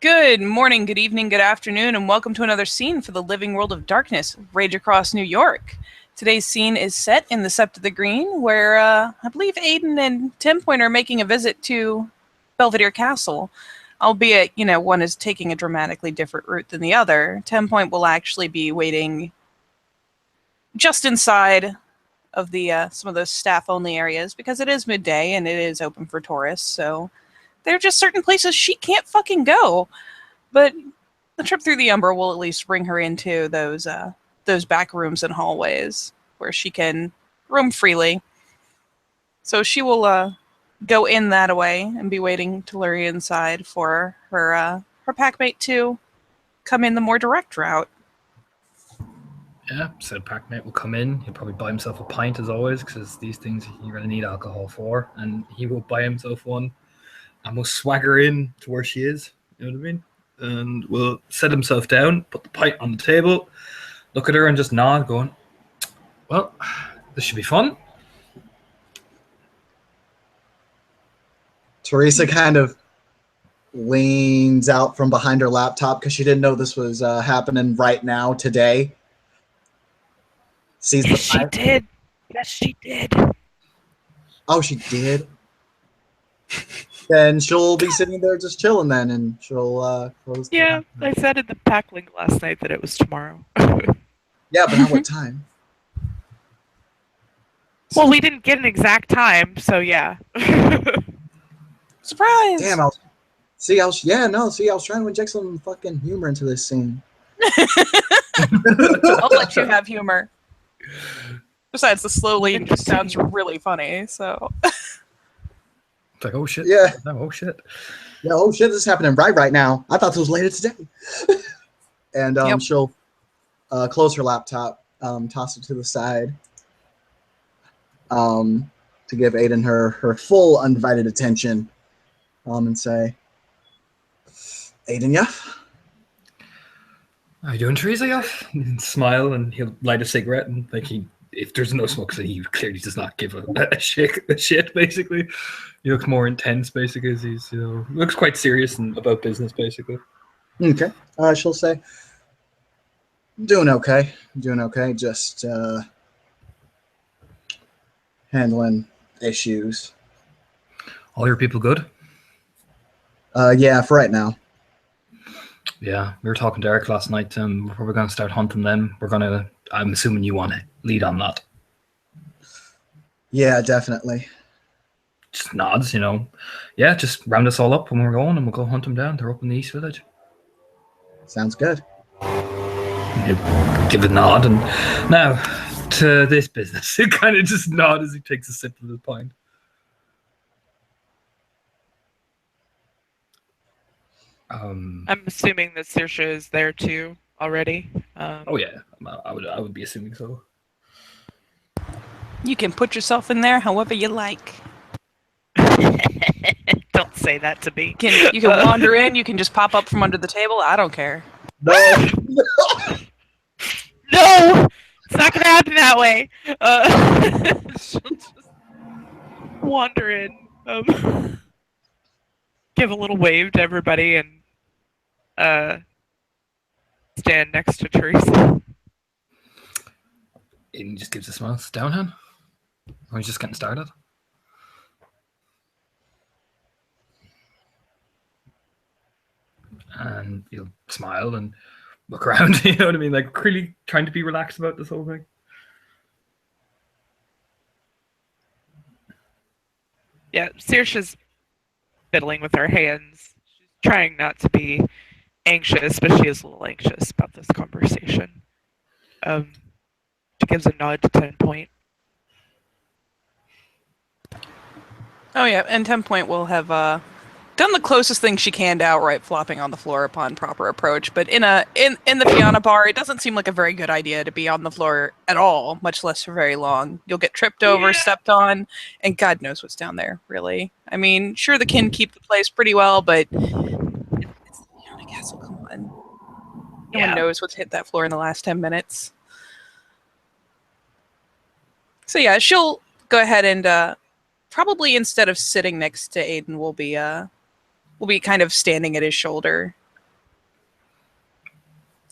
Good morning, good evening, good afternoon, and welcome to another scene for the Living World of Darkness, Rage Across New York. Today's scene is set in the Sept of the Green, where I believe Aiden and Tim Point are making a visit to Belvedere Castle. Albeit, one is taking a dramatically different route than the other. 10 Point will actually be waiting just inside of the some of those staff-only areas because it is midday and it is open for tourists, so there are just certain places she can't fucking go. But the trip through the Umbra will at least bring her into those back rooms and hallways where she can roam freely. So she will go in that way and be waiting to lure you inside for her packmate to come in the more direct route. Yeah, so packmate will come in. He'll probably buy himself a pint as always, because these things you're going to need alcohol for, and he will buy himself one and will swagger in to where she is. You know what I mean? And will set himself down, put the pint on the table, look at her, and just nod, going, "Well, this should be fun." Teresa kind of leans out from behind her laptop because she didn't know this was happening right now, today. Sees yes, she did. Yes, she did. Oh, she did? Then she'll be sitting there just chilling then, and she'll close the Yeah, I said in the pack link last night that it was tomorrow. Yeah, but not what time. Well, we didn't get an exact time, so yeah. Surprise! Damn, I was trying to inject some fucking humor into this scene. I'll let you have humor. Besides, the slow lead just sounds really funny, so... It's like, oh shit. Yeah. Oh shit. Yeah, oh shit, this is happening right now. I thought this was later today. And Yep. She'll close her laptop, toss it to the side, to give Aiden her full undivided attention, and say, Aiden, yeah? How you doing, Teresa? Yeah. And smile, and he'll light a cigarette, and if there's no smoke, so he clearly does not give a shit. Basically, he looks more intense. Basically, as he's looks quite serious and about business. Basically. Okay. She'll say, doing okay. Just handling issues. All your people good? Yeah, for right now. Yeah, we were talking to Eric last night. We're going to start hunting them. I'm assuming you want to lead on that. Yeah, definitely. Just nods, Yeah, just round us all up when we're going, and we'll go hunt them down. They're up in the East Village. Sounds good. He'll give a nod, and now to this business. He'll kind of just nod as he takes a sip of his pint. I'm assuming that Saoirse is there too already. Oh yeah, I would be assuming so. You can put yourself in there however you like. Don't say that to me. You can wander in, you can just pop up from under the table. I don't care. No! No! It's not going to happen that way. She'll just wander in, give a little wave to everybody, and stand next to Teresa. Aiden just gives a smile. It's down, Han. Or he's just getting started. And he'll smile and look around, you know what I mean? Like, really trying to be relaxed about this whole thing. Yeah, Saoirse's fiddling with her hands. She's trying not to be anxious, but she is a little anxious about this conversation. She gives a nod to 10 Point. Oh yeah, and 10 Point will have done the closest thing she can to outright flopping on the floor upon proper approach. But in the Fianna bar, it doesn't seem like a very good idea to be on the floor at all, much less for very long. You'll get tripped over, stepped on, and God knows what's down there, really. I mean, sure, the kin keep the place pretty well, but it's the Fianna Castle, come on. No one knows what's hit that floor in the last 10 minutes. So yeah, she'll go ahead and probably instead of sitting next to Aiden, we'll be kind of standing at his shoulder,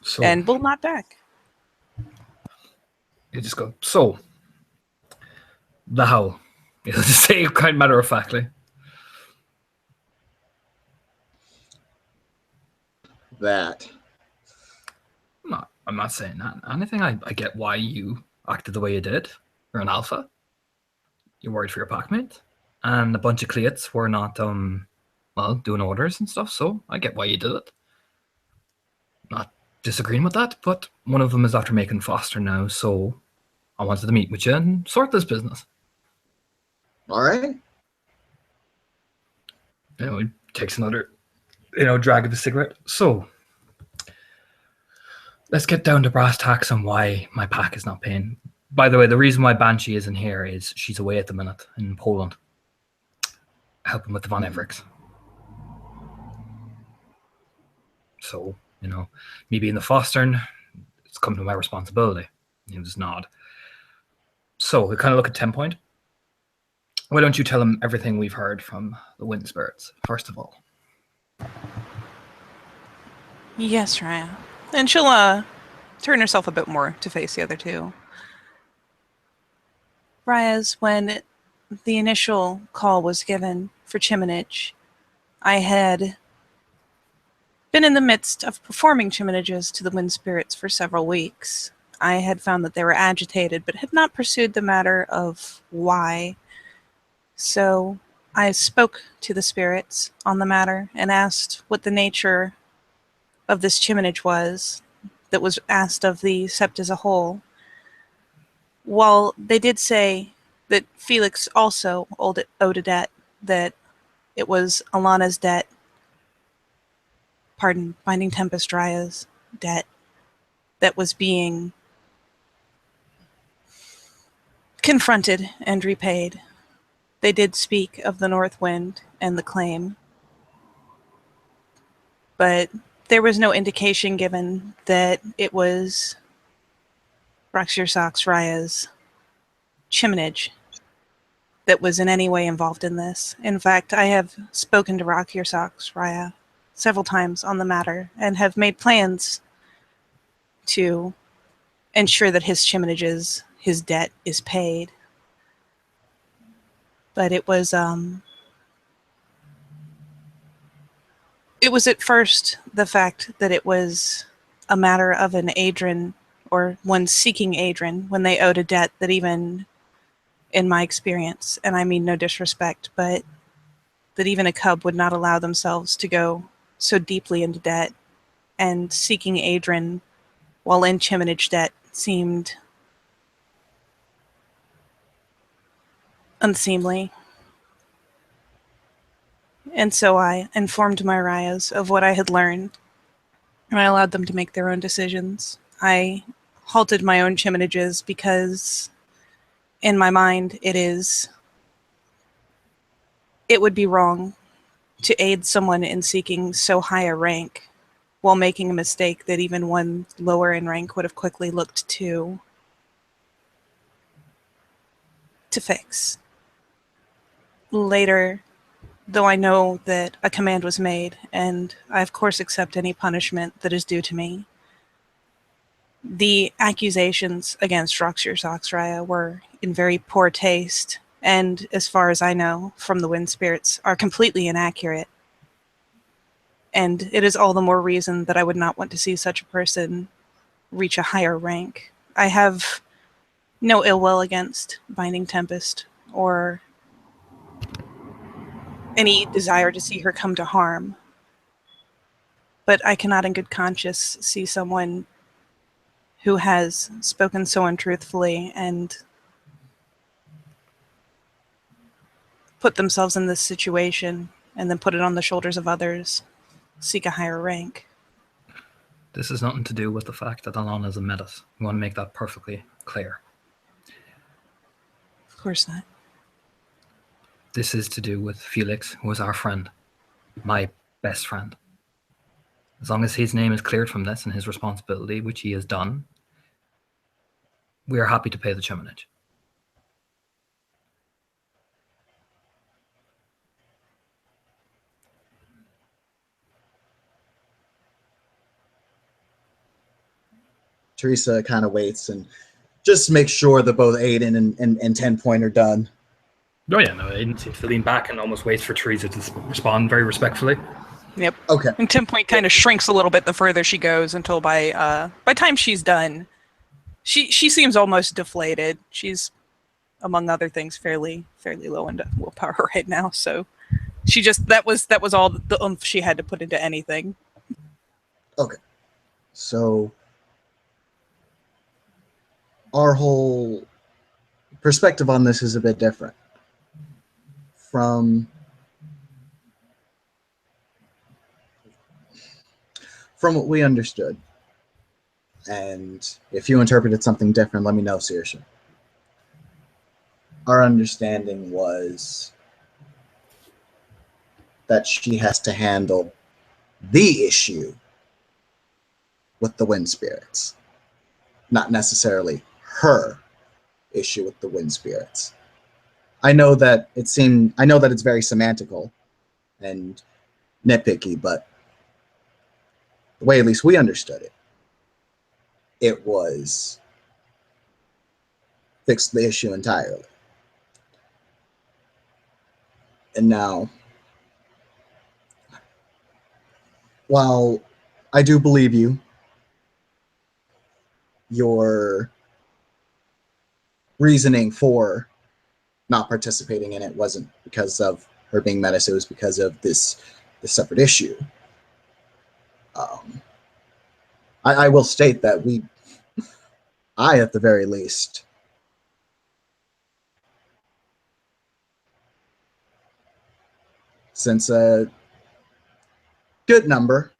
So and we'll nod back. you just go, so the how. You just say quite matter of factly. That. I'm not saying that. Anything. I get why you acted the way you did. You're an alpha. You're worried for your packmate. And a bunch of cleats were not doing orders and stuff, so I get why you did it. Not disagreeing with that, but one of them is after making Foster now, so I wanted to meet with you and sort this business. All right. He takes another, drag of a cigarette. So, let's get down to brass tacks on why my pack is not paying. By the way, the reason why Banshee isn't here is she's away at the minute in Poland, helping with the Von Evericks. So, me being the Fostern, it's come to my responsibility. He just nod. So, we kind of look at 10 Point. Why don't you tell him everything we've heard from the Wind Spirits, first of all? Yes, Raya. And she'll turn herself a bit more to face the other two. Raya's, when the initial call was given for Chiminage, I had been in the midst of performing chiminages to the Wind Spirits for several weeks. I had found that they were agitated, but had not pursued the matter of why. So I spoke to the spirits on the matter and asked what the nature of this chiminage was that was asked of the sept as a whole. While they did say that Felix also owed a debt, that it was Alana's debt, Binding Tempest Raya's debt, that was being confronted and repaid. They did speak of the North Wind and the claim, but there was no indication given that it was Roxyrsox Raya's chiminage that was in any way involved in this. In fact, I have spoken to Roxyrsox Raya several times on the matter and have made plans to ensure that his chiminages, his debt, is paid. But it was at first the fact that it was a matter of an Adrian or one seeking Adrian when they owed a debt that even in my experience, and I mean no disrespect, but that even a cub would not allow themselves to go so deeply into debt, and seeking Adrian while in chiminage debt seemed unseemly. And so I informed my Rayas of what I had learned, and I allowed them to make their own decisions. I halted my own chiminages because, in my mind, it would be wrong to aid someone in seeking so high a rank while making a mistake that even one lower in rank would have quickly looked to fix. Later, though I know that a command was made, and I of course accept any punishment that is due to me, the accusations against Roxyrsox Raya were in very poor taste, and as far as I know from the Wind Spirits, are completely inaccurate. And it is all the more reason that I would not want to see such a person reach a higher rank. I have no ill will against Binding Tempest or any desire to see her come to harm. But I cannot in good conscience see someone who has spoken so untruthfully and put themselves in this situation and then put it on the shoulders of others, seek a higher rank. This has nothing to do with the fact that Alana is a metis. We want to make that perfectly clear. Of course not. This is to do with Felix, who is our friend, my best friend. As long as his name is cleared from this and his responsibility, which he has done, we are happy to pay the chiminage. Teresa kind of waits and just makes sure that both Aiden and 10 Point are done. Oh yeah, no, Aiden seems to lean back and almost waits for Teresa to respond very respectfully. Yep. Okay. And 10 Point kind of shrinks a little bit the further she goes until by time she's done, she seems almost deflated. She's, among other things, fairly low in willpower right now. So she just that was all the oomph she had to put into anything. Okay. So our whole perspective on this is a bit different from what we understood. And if you interpreted something different, let me know, Saoirse. Our understanding was that she has to handle the issue with the wind spirits, not necessarily her issue with the wind spirits. I know that it's very semantical and nitpicky, but the way at least we understood it, it was fix the issue entirely. And now, while I do believe you, your reasoning for not participating in it wasn't because of her being menace, it was because of this separate issue. I will state that I at the very least, since a good number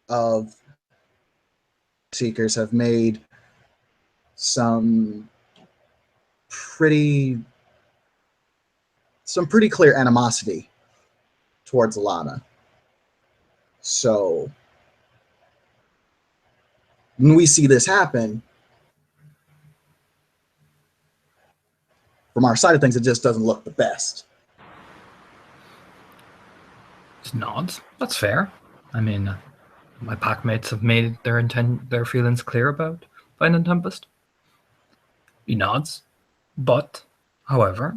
of seekers have made some pretty clear animosity towards Alana. So when we see this happen, from our side of things, it just doesn't look the best. Just nods. That's fair. I mean, my pack mates have made their feelings clear about Vine Tempest. He nods. But, however,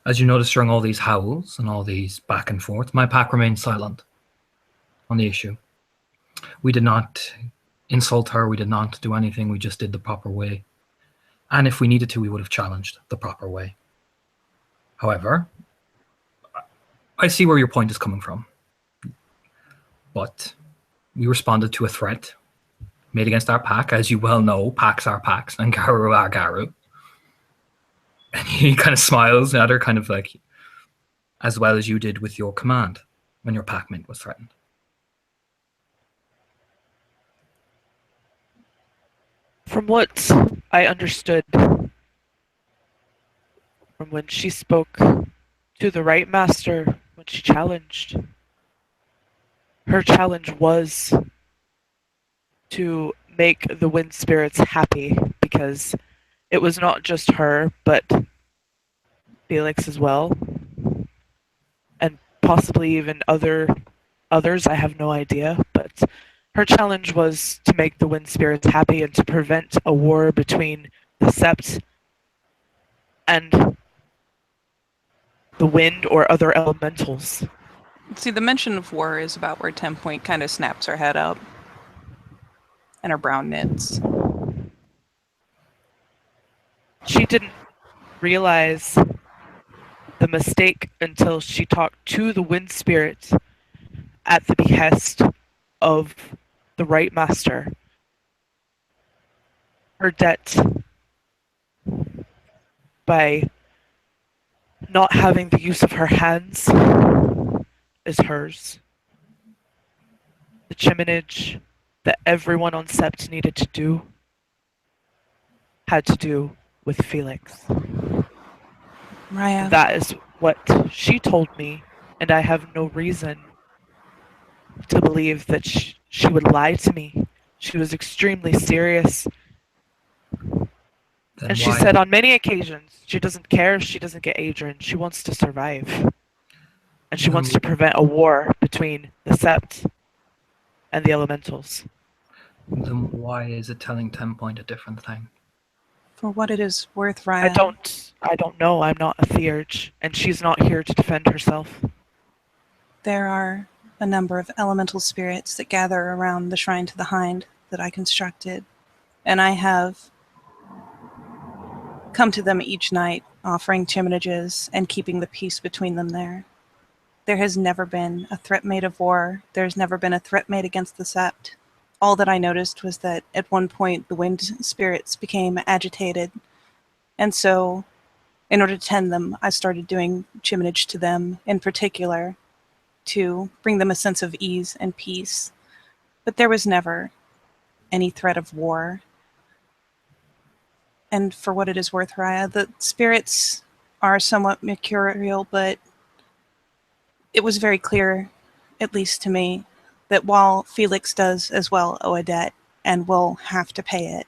as you notice during all these howls and all these back and forth, my pack remained silent on the issue. We did not insult her. We did not do anything. We just did the proper way. And if we needed to, we would have challenged the proper way. However, I see where your point is coming from. But we responded to a threat made against our pack. As you well know, packs are packs and Garu are Garu. And he kind of smiles at her, kind of like, as well as you did with your command when your packmate was threatened. From what I understood from when she spoke to the Right Master, when she challenged, her challenge was to make the wind spirits happy, because it was not just her, but Felix as well, and possibly even others, I have no idea, but her challenge was to make the wind spirits happy and to prevent a war between the Sept and the wind or other elementals. See, the mention of war is about where 10 Point kind of snaps her head up and her brown knits. She didn't realize the mistake until she talked to the wind spirit at the behest of the Right Master. Her debt by not having the use of her hands is hers. The chiminage that everyone on Sept needed to do had to do with Felix. Raya. That is what she told me, and I have no reason to believe that she would lie to me. She was extremely serious. And she said on many occasions, she doesn't care if she doesn't get Adrian. She wants to survive. And she wants to prevent a war between the Sept and the Elementals. Then why is it telling 10 Point a different thing? For what it is worth, I Raya, don't know. I'm not a theurge, and she's not here to defend herself. there are a number of elemental spirits that gather around the Shrine to the Hind that I constructed, and I have come to them each night, offering chimnages and keeping the peace between them there. There has never been a threat made of war. There's never been a threat made against the Sept. All that I noticed was that at one point the wind spirits became agitated, and so in order to tend them, I started doing chimnage to them in particular to bring them a sense of ease and peace. But there was never any threat of war. And for what it is worth, Raya, the spirits are somewhat mercurial, but it was very clear, at least to me, that while Felix does as well owe a debt and will have to pay it,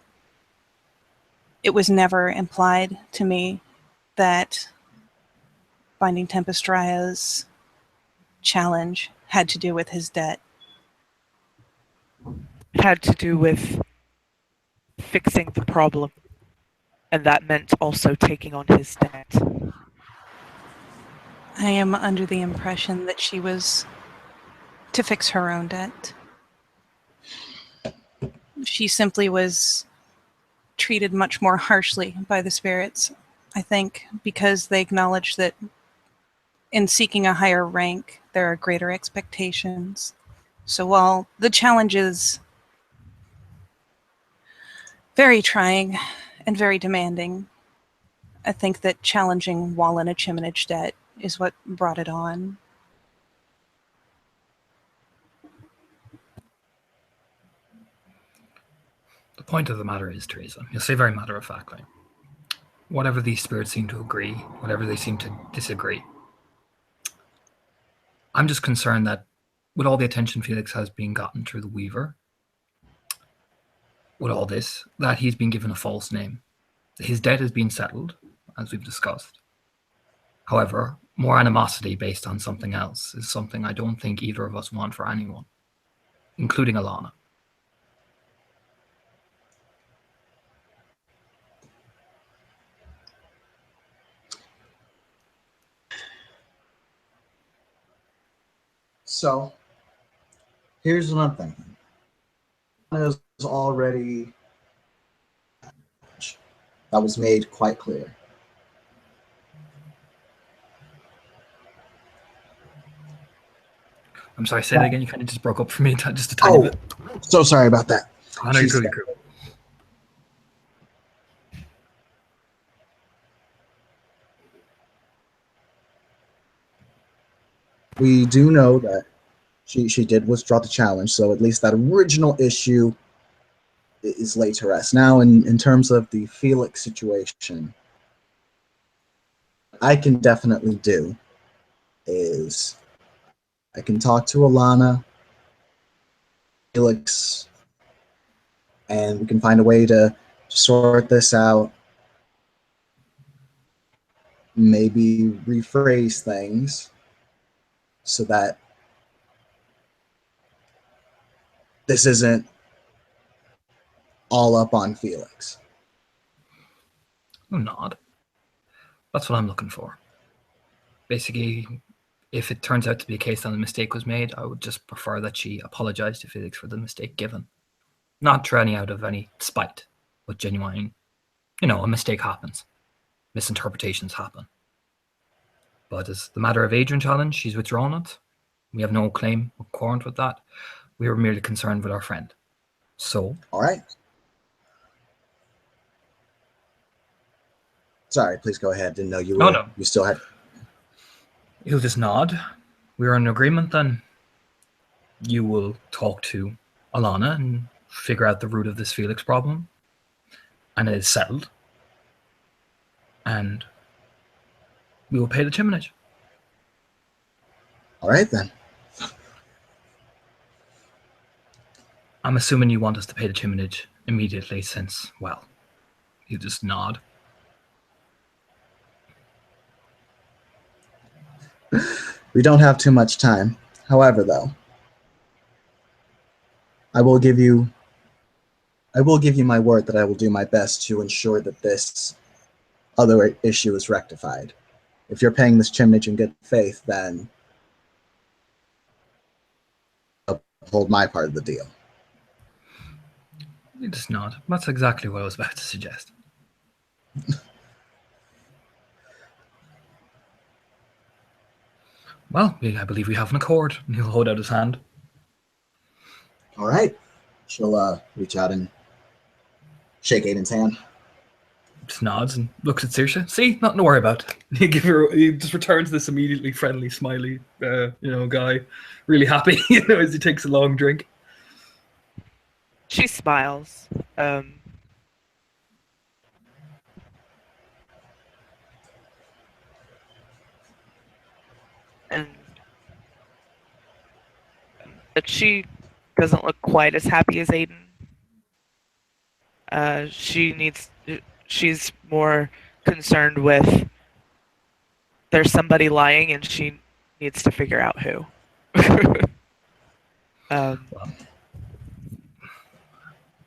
it was never implied to me that Binding Tempest Raya's challenge had to do with his debt. It had to do with fixing the problem, and that meant also taking on his debt. I am under the impression that she was to fix her own debt. She simply was treated much more harshly by the spirits, I think, because they acknowledge that in seeking a higher rank, there are greater expectations. So while the challenge is very trying and very demanding, I think that challenging while in a chimnage debt is what brought it on. The point of the matter is, Teresa, you'll say very matter-of-factly, whatever these spirits seem to agree, whatever they seem to disagree, I'm just concerned that with all the attention Felix has been gotten through the Weaver, with all this, that he's been given a false name. His debt has been settled, as we've discussed. However, more animosity based on something else is something I don't think either of us want for anyone, including Alana. So here's what I'm thinking. Is already that was made quite clear. I'm sorry, say that again. You kind of just broke up for me just a tiny bit. So sorry about that. I know you're truly cool. We do know that she did withdraw the challenge, so at least that original issue is laid to rest. Now, in terms of the Felix situation, I can definitely do is I can talk to Alana, Felix, and we can find a way to sort this out. Maybe rephrase things so that this isn't all up on Felix. Oh, nod. That's what I'm looking for. Basically, if it turns out to be a case that a mistake was made, I would just prefer that she apologized to Felix for the mistake given. Not turning out of any spite, but genuine, a mistake happens. Misinterpretations happen. But as the matter of Adrian challenge, she's withdrawn it. We have no claim or warrant with that. We were merely concerned with our friend. So. All right. Sorry, please go ahead. Didn't know you were. No. You still had. He'll just nod. We're in agreement then. You will talk to Alana and figure out the root of this Felix problem. And it is settled. And we will pay the chimnage. All right, then. I'm assuming you want us to pay the chimnage immediately since, well, you just nod. We don't have too much time. However, though, I will give you I will give you my word that I will do my best to ensure that this other issue is rectified. If you're paying this chimnage in good faith, then I'll hold my part of the deal. You just nod. That's exactly what I was about to suggest. Well, I believe we have an accord. And he'll hold out his hand. All right. She'll reach out and shake Aiden's hand. Just nods and looks at Saoirse. See, nothing to worry about. He just returns this immediately friendly, smiley, guy, really happy, as he takes a long drink. She smiles. And but she doesn't look quite as happy as Aiden. She's more concerned with there's somebody lying and she needs to figure out who.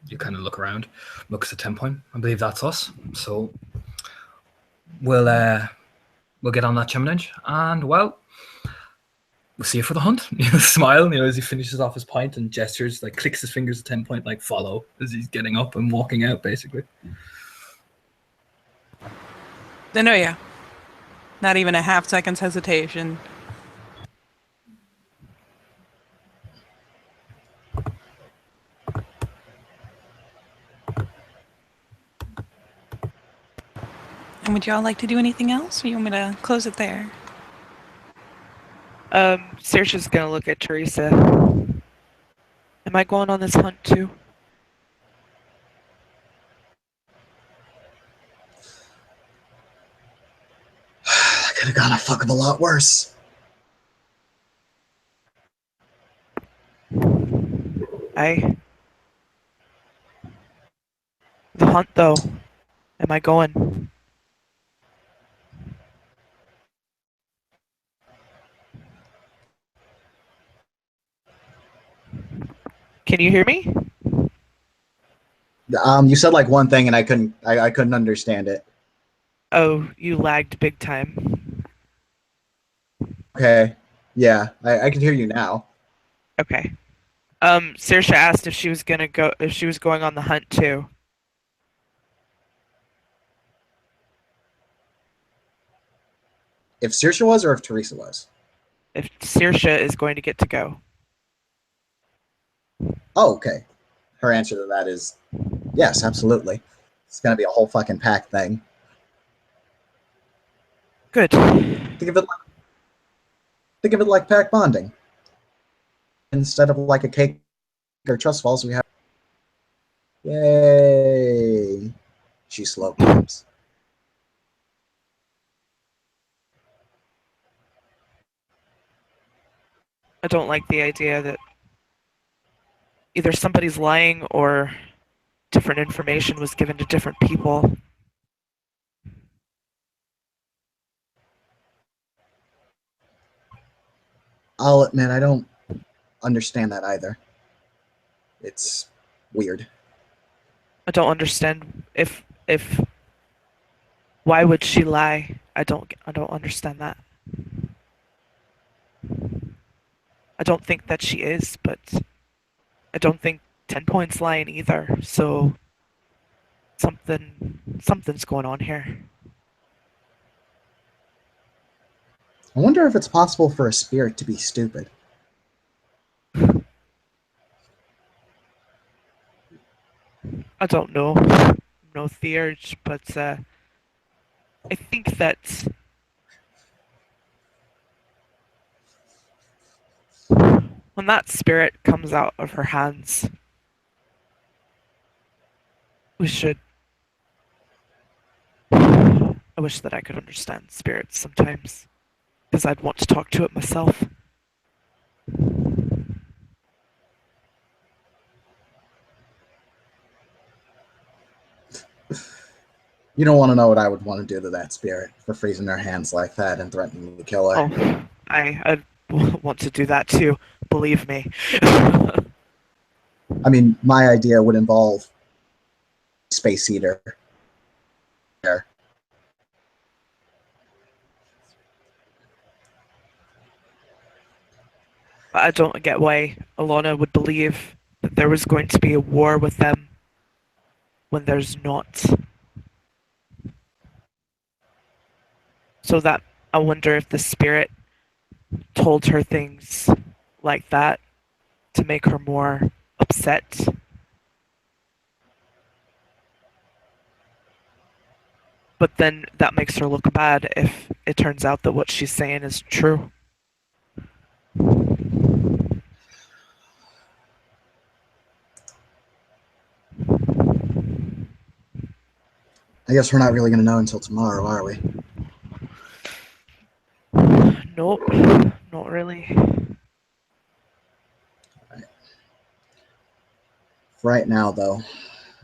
You kind of look around, looks at 10 point. I believe that's us. So we'll get on that chimnage and we'll see you for the hunt. Smile, as he finishes off his pint and gestures, like clicks his fingers at 10 point, like follow as he's getting up and walking out, basically. They know ya. Not even a half second's hesitation. And would y'all like to do anything else, or you want me to close it there? Saoirse's gonna look at Teresa. Am I going on this hunt too? That could have gone a fuck of a lot worse. The hunt though. Am I going? Can you hear me? You said like one thing and I couldn't understand it. Oh, you lagged big time. Okay. Yeah, I can hear you now. Okay. Saoirse asked if she was going on the hunt too. If Saoirse was or if Teresa was? If Saoirse is going to get to go. Oh, okay. Her answer to that is yes, absolutely. It's gonna be a whole fucking pack thing. Good. Think of it like pack bonding. Instead of like a cake or trust falls, we have. Yay! She slow claps. I don't like the idea that either somebody's lying or different information was given to different people. I'll admit I don't understand that either. It's weird. I don't understand if why would she lie? I don't understand that. I don't think that she is, but I don't think 10 points lying either. So something's going on here. I wonder if it's possible for a spirit to be stupid. I don't know. No theurge, but I think that when that spirit comes out of her hands, we should. I wish that I could understand spirits sometimes, because I'd want to talk to it myself. You don't want to know what I would want to do to that spirit for freezing their hands like that and threatening to kill her. Oh, I want to do that too. Believe me. I mean, my idea would involve Space Eater there. I don't get why Alana would believe that there was going to be a war with them when there's not. So that I wonder if the spirit told her things like that to make her more upset. But then that makes her look bad if it turns out that what she's saying is true. I guess we're not really going to know until tomorrow, are we? Nope, not really. For right now, though,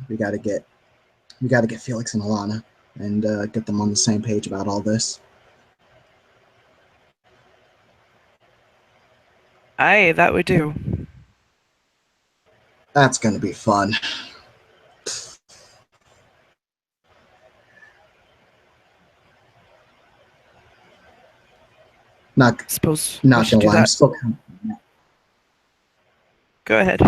we got to get Felix and Alana and get them on the same page about all this. Aye, that we do. That's going to be fun. Suppose Not we should gonna do lie, I'm that. still kind of, Go ahead.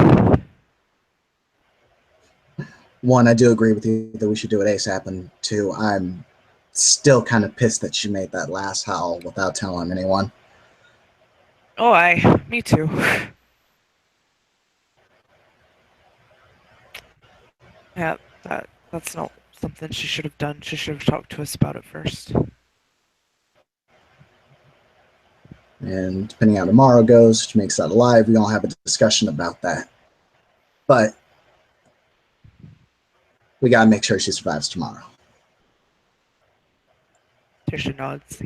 one, I do agree with you that we should do it ASAP, and two, I'm still kind of pissed that she made that last howl without telling anyone. Oh, aye, me too. Yeah, that's not something she should have done. She should have talked to us about it first. And depending on how tomorrow goes, she makes that alive, we all have a discussion about that. But we gotta make sure she survives tomorrow. Tisha nods.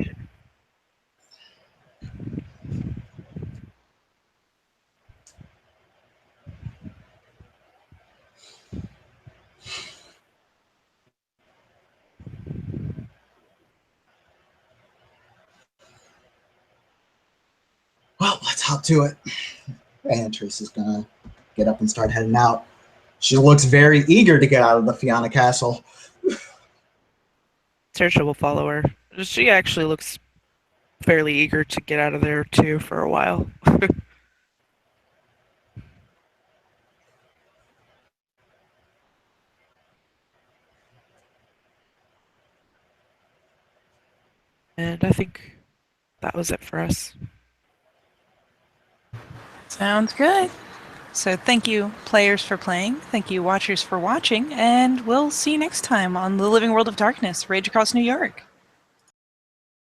Well, let's hop to it. And Teresa's gonna get up and start heading out. She looks very eager to get out of the Fianna Castle. Saoirse will follow her. She actually looks fairly eager to get out of there too for a while. And I think that was it for us. Sounds good. So thank you, players, for playing. Thank you, watchers, for watching. And we'll see you next time on The Living World of Darkness, Rage Across New York.